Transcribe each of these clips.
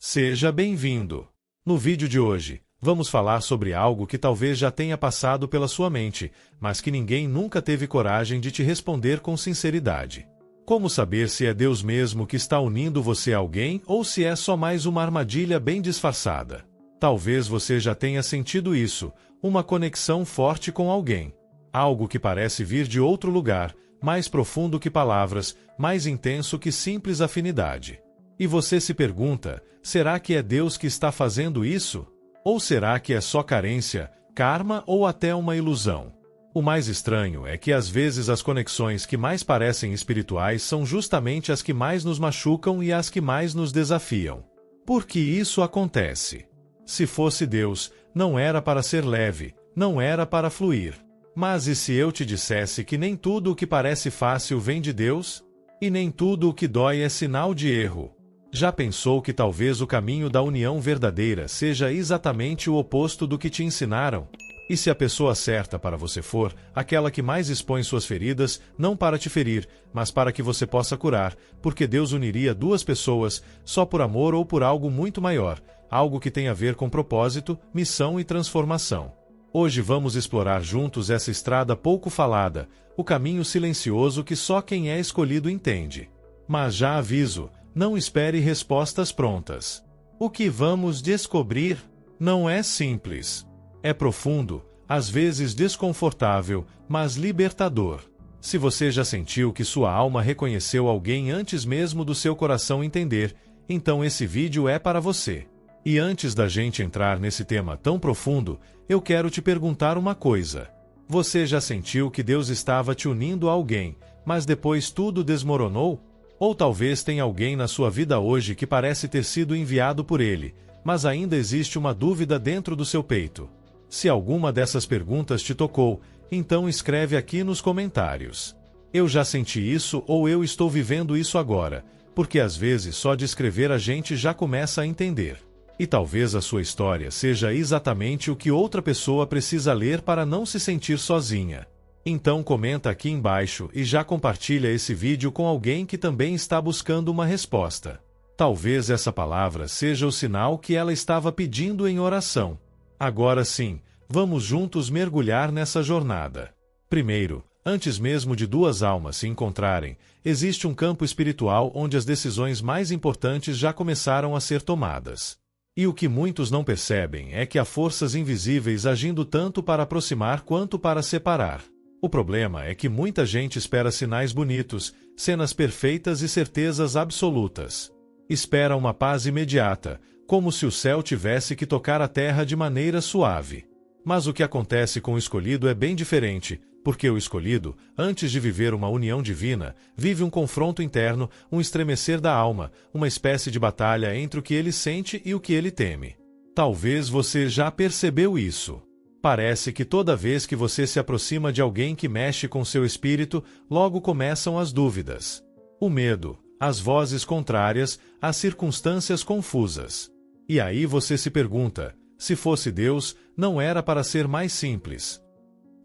Seja bem-vindo! No vídeo de hoje, vamos falar sobre algo que talvez já tenha passado pela sua mente, mas que ninguém nunca teve coragem de te responder com sinceridade. Como saber se é Deus mesmo que está unindo você a alguém ou se é só mais uma armadilha bem disfarçada? Talvez você já tenha sentido isso, uma conexão forte com alguém. Algo que parece vir de outro lugar, mais profundo que palavras, mais intenso que simples afinidade. E você se pergunta, será que é Deus que está fazendo isso? Ou será que é só carência, karma ou até uma ilusão? O mais estranho é que às vezes as conexões que mais parecem espirituais são justamente as que mais nos machucam e as que mais nos desafiam. Por que isso acontece? Se fosse Deus, não era para ser leve, não era para fluir. Mas e se eu te dissesse que nem tudo o que parece fácil vem de Deus? E nem tudo o que dói é sinal de erro? Já pensou que talvez o caminho da união verdadeira seja exatamente o oposto do que te ensinaram? E se a pessoa certa para você for aquela que mais expõe suas feridas, não para te ferir, mas para que você possa curar, porque Deus uniria duas pessoas só por amor ou por algo muito maior, algo que tem a ver com propósito, missão e transformação? Hoje vamos explorar juntos essa estrada pouco falada, o caminho silencioso que só quem é escolhido entende. Mas já aviso, não espere respostas prontas. O que vamos descobrir não é simples. É profundo, às vezes desconfortável, mas libertador. Se você já sentiu que sua alma reconheceu alguém antes mesmo do seu coração entender, então esse vídeo é para você. E antes da gente entrar nesse tema tão profundo, eu quero te perguntar uma coisa. Você já sentiu que Deus estava te unindo a alguém, mas depois tudo desmoronou? Ou talvez tenha alguém na sua vida hoje que parece ter sido enviado por Ele, mas ainda existe uma dúvida dentro do seu peito. Se alguma dessas perguntas te tocou, então escreve aqui nos comentários. Eu já senti isso ou eu estou vivendo isso agora, porque às vezes só de escrever a gente já começa a entender. E talvez a sua história seja exatamente o que outra pessoa precisa ler para não se sentir sozinha. Então comenta aqui embaixo e já compartilha esse vídeo com alguém que também está buscando uma resposta. Talvez essa palavra seja o sinal que ela estava pedindo em oração. Agora sim, vamos juntos mergulhar nessa jornada. Primeiro, antes mesmo de duas almas se encontrarem, existe um campo espiritual onde as decisões mais importantes já começaram a ser tomadas. E o que muitos não percebem é que há forças invisíveis agindo tanto para aproximar quanto para separar. O problema é que muita gente espera sinais bonitos, cenas perfeitas e certezas absolutas. Espera uma paz imediata, como se o céu tivesse que tocar a terra de maneira suave. Mas o que acontece com o escolhido é bem diferente, porque o escolhido, antes de viver uma união divina, vive um confronto interno, um estremecer da alma, uma espécie de batalha entre o que ele sente e o que ele teme. Talvez você já percebeu isso. Parece que toda vez que você se aproxima de alguém que mexe com seu espírito, logo começam as dúvidas. O medo, as vozes contrárias, as circunstâncias confusas. E aí você se pergunta, se fosse Deus, não era para ser mais simples.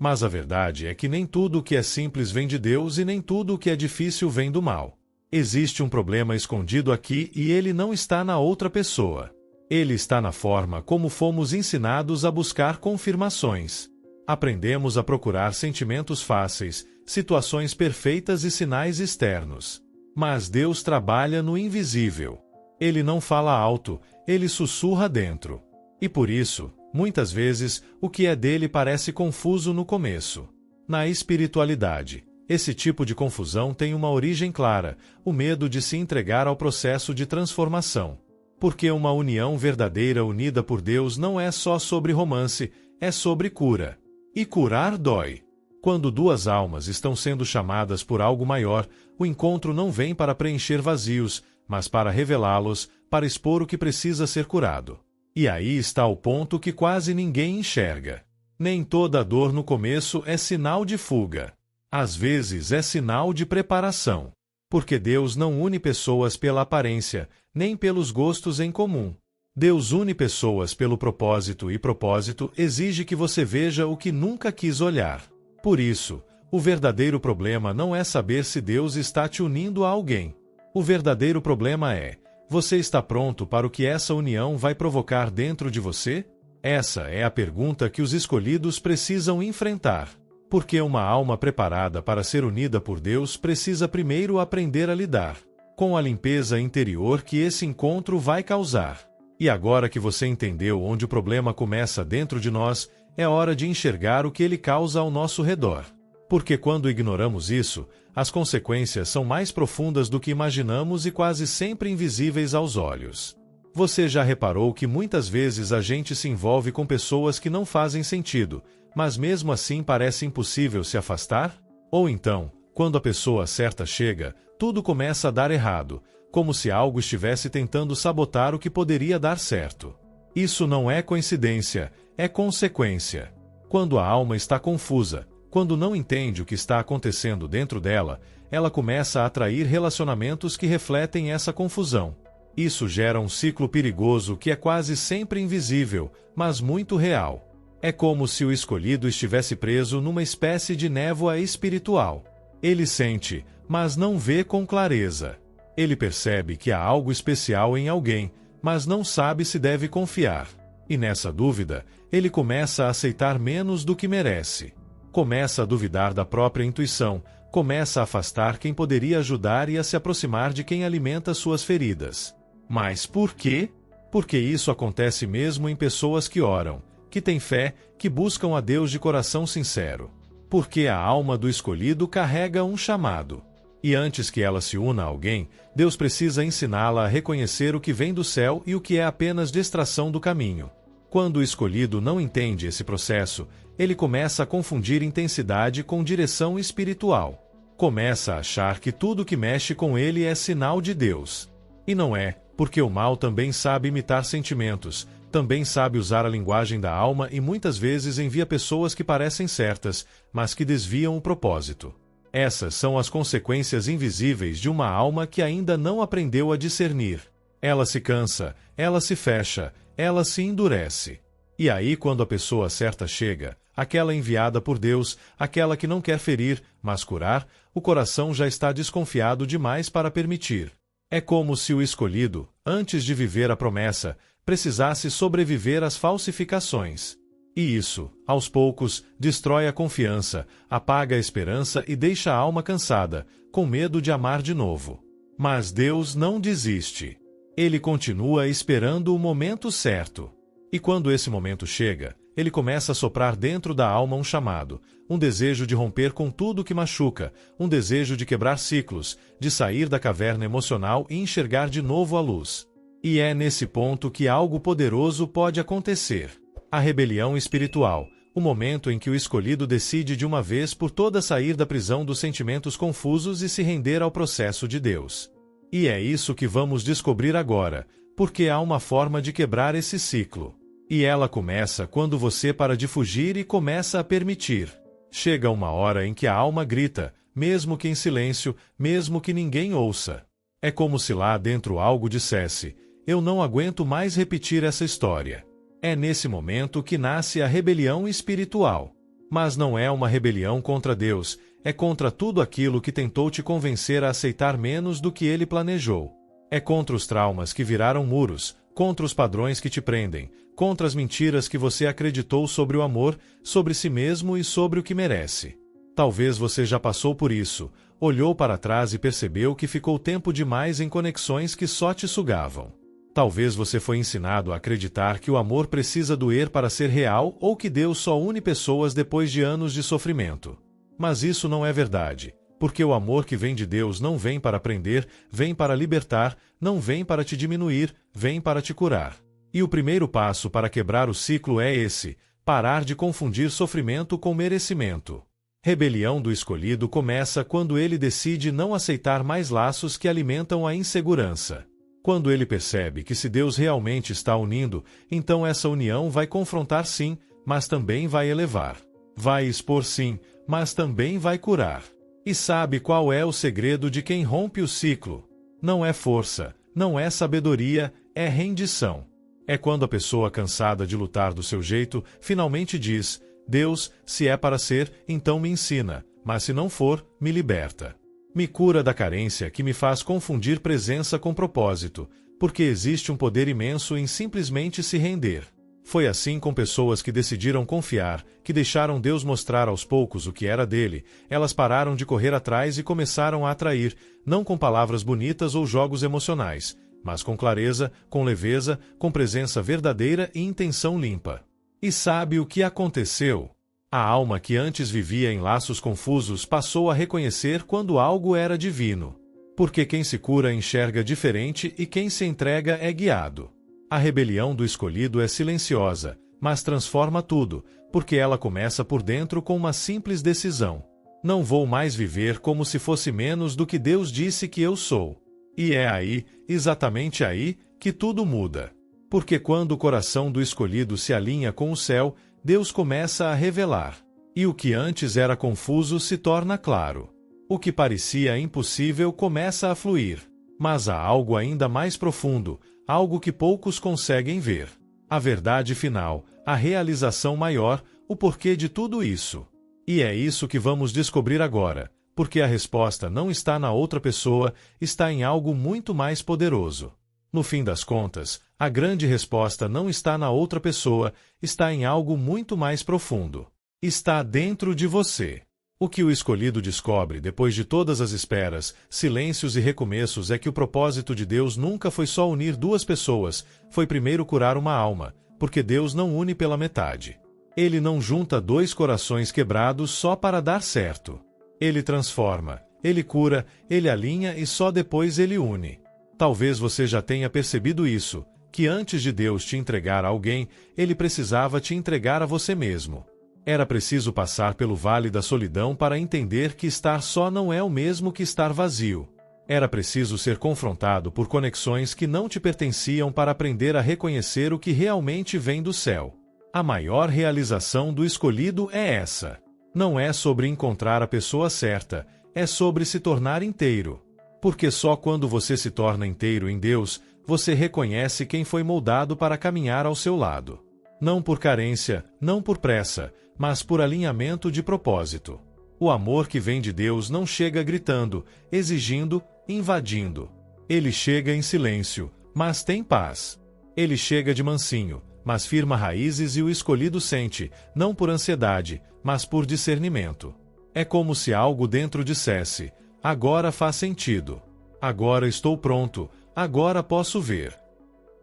Mas a verdade é que nem tudo o que é simples vem de Deus e nem tudo o que é difícil vem do mal. Existe um problema escondido aqui e ele não está na outra pessoa. Ele está na forma como fomos ensinados a buscar confirmações. Aprendemos a procurar sentimentos fáceis, situações perfeitas e sinais externos. Mas Deus trabalha no invisível. Ele não fala alto, ele sussurra dentro. E por isso, muitas vezes, o que é dele parece confuso no começo. Na espiritualidade, esse tipo de confusão tem uma origem clara, o medo de se entregar ao processo de transformação. Porque uma união verdadeira unida por Deus não é só sobre romance, é sobre cura. E curar dói. Quando duas almas estão sendo chamadas por algo maior, o encontro não vem para preencher vazios, mas para revelá-los, para expor o que precisa ser curado. E aí está o ponto que quase ninguém enxerga. Nem toda dor no começo é sinal de fuga. Às vezes é sinal de preparação. Porque Deus não une pessoas pela aparência, nem pelos gostos em comum. Deus une pessoas pelo propósito e propósito exige que você veja o que nunca quis olhar. Por isso, o verdadeiro problema não é saber se Deus está te unindo a alguém. O verdadeiro problema é, Você está pronto para o que essa união vai provocar dentro de você? Essa é a pergunta que os escolhidos precisam enfrentar. Porque uma alma preparada para ser unida por Deus precisa primeiro aprender a lidar com a limpeza interior que esse encontro vai causar. E agora que você entendeu onde o problema começa dentro de nós, é hora de enxergar o que ele causa ao nosso redor. Porque quando ignoramos isso, as consequências são mais profundas do que imaginamos e quase sempre invisíveis aos olhos. Você já reparou que muitas vezes a gente se envolve com pessoas que não fazem sentido, mas mesmo assim parece impossível se afastar? Ou então, quando a pessoa certa chega, tudo começa a dar errado, como se algo estivesse tentando sabotar o que poderia dar certo. Isso não é coincidência, é consequência. Quando a alma está confusa, quando não entende o que está acontecendo dentro dela, ela começa a atrair relacionamentos que refletem essa confusão. Isso gera um ciclo perigoso que é quase sempre invisível, mas muito real. É como se o escolhido estivesse preso numa espécie de névoa espiritual. Ele sente, mas não vê com clareza. Ele percebe que há algo especial em alguém, mas não sabe se deve confiar. E nessa dúvida, ele começa a aceitar menos do que merece. Começa a duvidar da própria intuição, começa a afastar quem poderia ajudar e a se aproximar de quem alimenta suas feridas. Mas por quê? Porque isso acontece mesmo em pessoas que oram, que têm fé, que buscam a Deus de coração sincero. Porque a alma do escolhido carrega um chamado. E antes que ela se una a alguém, Deus precisa ensiná-la a reconhecer o que vem do céu e o que é apenas distração do caminho. Quando o escolhido não entende esse processo, ele começa a confundir intensidade com direção espiritual. Começa a achar que tudo que mexe com ele é sinal de Deus. E não é, porque o mal também sabe imitar sentimentos, também sabe usar a linguagem da alma e muitas vezes envia pessoas que parecem certas, mas que desviam o propósito. Essas são as consequências invisíveis de uma alma que ainda não aprendeu a discernir. Ela se cansa, ela se fecha, ela se endurece. E aí, quando a pessoa certa chega, aquela enviada por Deus, aquela que não quer ferir, mas curar, o coração já está desconfiado demais para permitir. É como se o escolhido, antes de viver a promessa, precisasse sobreviver às falsificações. E isso, aos poucos, destrói a confiança, apaga a esperança e deixa a alma cansada, com medo de amar de novo. Mas Deus não desiste. Ele continua esperando o momento certo. E quando esse momento chega, ele começa a soprar dentro da alma um chamado, um desejo de romper com tudo que machuca, um desejo de quebrar ciclos, de sair da caverna emocional e enxergar de novo a luz. E é nesse ponto que algo poderoso pode acontecer. A rebelião espiritual, o momento em que o escolhido decide de uma vez por todas sair da prisão dos sentimentos confusos e se render ao processo de Deus. E é isso que vamos descobrir agora, porque há uma forma de quebrar esse ciclo. E ela começa quando você para de fugir e começa a permitir. Chega uma hora em que a alma grita, mesmo que em silêncio, mesmo que ninguém ouça. É como se lá dentro algo dissesse: eu não aguento mais repetir essa história. É nesse momento que nasce a rebelião espiritual. Mas não é uma rebelião contra Deus, é contra tudo aquilo que tentou te convencer a aceitar menos do que ele planejou. É contra os traumas que viraram muros, contra os padrões que te prendem, contra as mentiras que você acreditou sobre o amor, sobre si mesmo e sobre o que merece. Talvez você já passou por isso, olhou para trás e percebeu que ficou tempo demais em conexões que só te sugavam. Talvez você foi ensinado a acreditar que o amor precisa doer para ser real ou que Deus só une pessoas depois de anos de sofrimento. Mas isso não é verdade, porque o amor que vem de Deus não vem para prender, vem para libertar, não vem para te diminuir, vem para te curar. E o primeiro passo para quebrar o ciclo é esse: parar de confundir sofrimento com merecimento. Rebelião do escolhido começa quando ele decide não aceitar mais laços que alimentam a insegurança. Quando ele percebe que se Deus realmente está unindo, então essa união vai confrontar sim, mas também vai elevar. Vai expor sim, mas também vai curar. E sabe qual é o segredo de quem rompe o ciclo? Não é força, não é sabedoria, é rendição. É quando a pessoa cansada de lutar do seu jeito, finalmente diz: Deus, se é para ser, então me ensina, mas se não for, me liberta. Me cura da carência que me faz confundir presença com propósito. porque existe um poder imenso em simplesmente se render. Foi assim com pessoas que decidiram confiar, que deixaram Deus mostrar aos poucos o que era dele, elas pararam de correr atrás e começaram a atrair, não com palavras bonitas ou jogos emocionais, mas com clareza, com leveza, com presença verdadeira e intenção limpa. E sabe o que aconteceu? A alma que antes vivia em laços confusos passou a reconhecer quando algo era divino. Porque quem se cura enxerga diferente e quem se entrega é guiado. A rebelião do escolhido é silenciosa, mas transforma tudo, porque ela começa por dentro com uma simples decisão. Não vou mais viver como se fosse menos do que Deus disse que eu sou. E é aí, exatamente aí, que tudo muda. Porque quando o coração do escolhido se alinha com o céu, Deus começa a revelar. E o que antes era confuso se torna claro. O que parecia impossível começa a fluir. Mas há algo ainda mais profundo, algo que poucos conseguem ver. A verdade final, a realização maior, o porquê de tudo isso. E é isso que vamos descobrir agora, porque a resposta não está na outra pessoa, está em algo muito mais poderoso. No fim das contas, a grande resposta não está na outra pessoa, está em algo muito mais profundo. Está dentro de você. O que o escolhido descobre depois de todas as esperas, silêncios e recomeços é que o propósito de Deus nunca foi só unir duas pessoas, foi primeiro curar uma alma, porque Deus não une pela metade. Ele não junta dois corações quebrados só para dar certo. Ele transforma, ele cura, ele alinha e só depois ele une. Talvez você já tenha percebido isso, que antes de Deus te entregar a alguém, ele precisava te entregar a você mesmo. Era preciso passar pelo vale da solidão para entender que estar só não é o mesmo que estar vazio. Era preciso ser confrontado por conexões que não te pertenciam para aprender a reconhecer o que realmente vem do céu. A maior realização do escolhido é essa. Não é sobre encontrar a pessoa certa, é sobre se tornar inteiro. Porque só quando você se torna inteiro em Deus, você reconhece quem foi moldado para caminhar ao seu lado. Não por carência, não por pressa, mas por alinhamento de propósito. O amor que vem de Deus não chega gritando, exigindo, invadindo. Ele chega em silêncio, mas tem paz. Ele chega de mansinho, mas firma raízes e o escolhido sente, não por ansiedade, mas por discernimento. É como se algo dentro dissesse: agora faz sentido. Agora estou pronto, agora posso ver.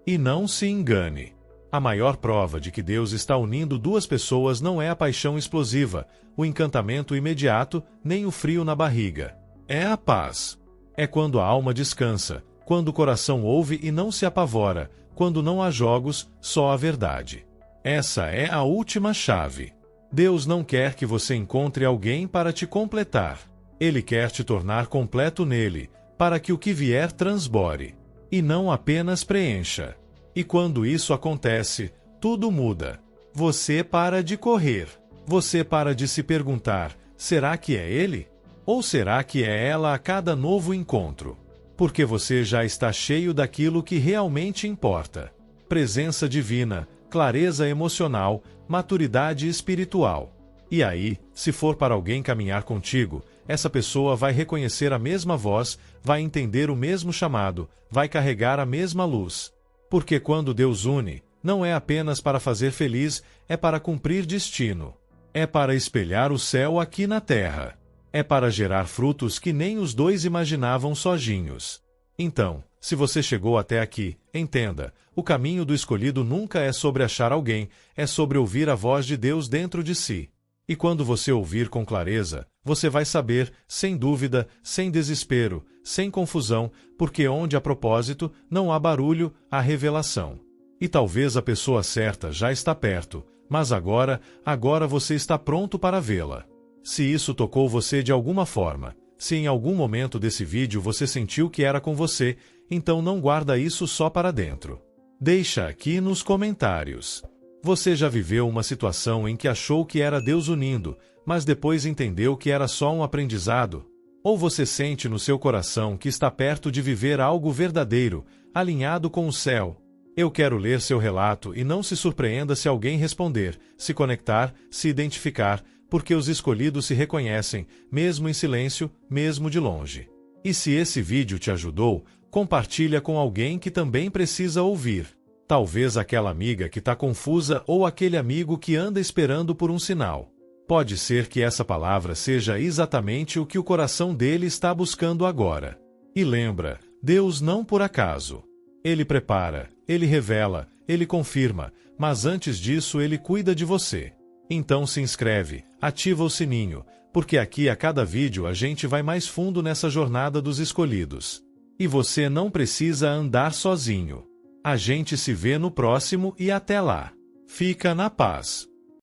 E não se engane. A maior prova de que Deus está unindo duas pessoas não é a paixão explosiva, o encantamento imediato, nem o frio na barriga. É a paz. É quando a alma descansa, quando o coração ouve e não se apavora, quando não há jogos, só a verdade. Essa é a última chave. Deus não quer que você encontre alguém para te completar. Ele quer te tornar completo nele, para que o que vier transbore, e não apenas preencha. E quando isso acontece, tudo muda. Você para de correr. Você para de se perguntar: será que é ele? Ou será que é ela a cada novo encontro? Porque você já está cheio daquilo que realmente importa. Presença divina, clareza emocional, maturidade espiritual. E aí, se for para alguém caminhar contigo, essa pessoa vai reconhecer a mesma voz, vai entender o mesmo chamado, vai carregar a mesma luz. Porque quando Deus une, não é apenas para fazer feliz, é para cumprir destino. É para espelhar o céu aqui na terra. É para gerar frutos que nem os dois imaginavam sozinhos. Então, se você chegou até aqui, entenda, o caminho do escolhido nunca é sobre achar alguém, é sobre ouvir a voz de Deus dentro de si. E quando você ouvir com clareza, você vai saber, sem dúvida, sem desespero, sem confusão, porque onde há propósito, não há barulho, há revelação. E talvez a pessoa certa já está perto, mas agora você está pronto para vê-la. Se isso tocou você de alguma forma, se em algum momento desse vídeo você sentiu que era com você, então não guarda isso só para dentro. Deixa aqui nos comentários. Você já viveu uma situação em que achou que era Deus unindo, mas depois entendeu que era só um aprendizado? Ou você sente no seu coração que está perto de viver algo verdadeiro, alinhado com o céu? Eu quero ler seu relato e não se surpreenda se alguém responder, se conectar, se identificar, porque os escolhidos se reconhecem, mesmo em silêncio, mesmo de longe. E se esse vídeo te ajudou, Compartilha com alguém que também precisa ouvir. Talvez aquela amiga que está confusa ou aquele amigo que anda esperando por um sinal. Pode ser que essa palavra seja exatamente o que o coração dele está buscando agora. E lembra, Deus não por acaso. Ele prepara, Ele revela, Ele confirma, mas antes disso Ele cuida de você. Então se inscreve, ativa o sininho, porque aqui a cada vídeo a gente vai mais fundo nessa jornada dos escolhidos. E você não precisa andar sozinho. A gente se vê no próximo e até lá. Fica na paz.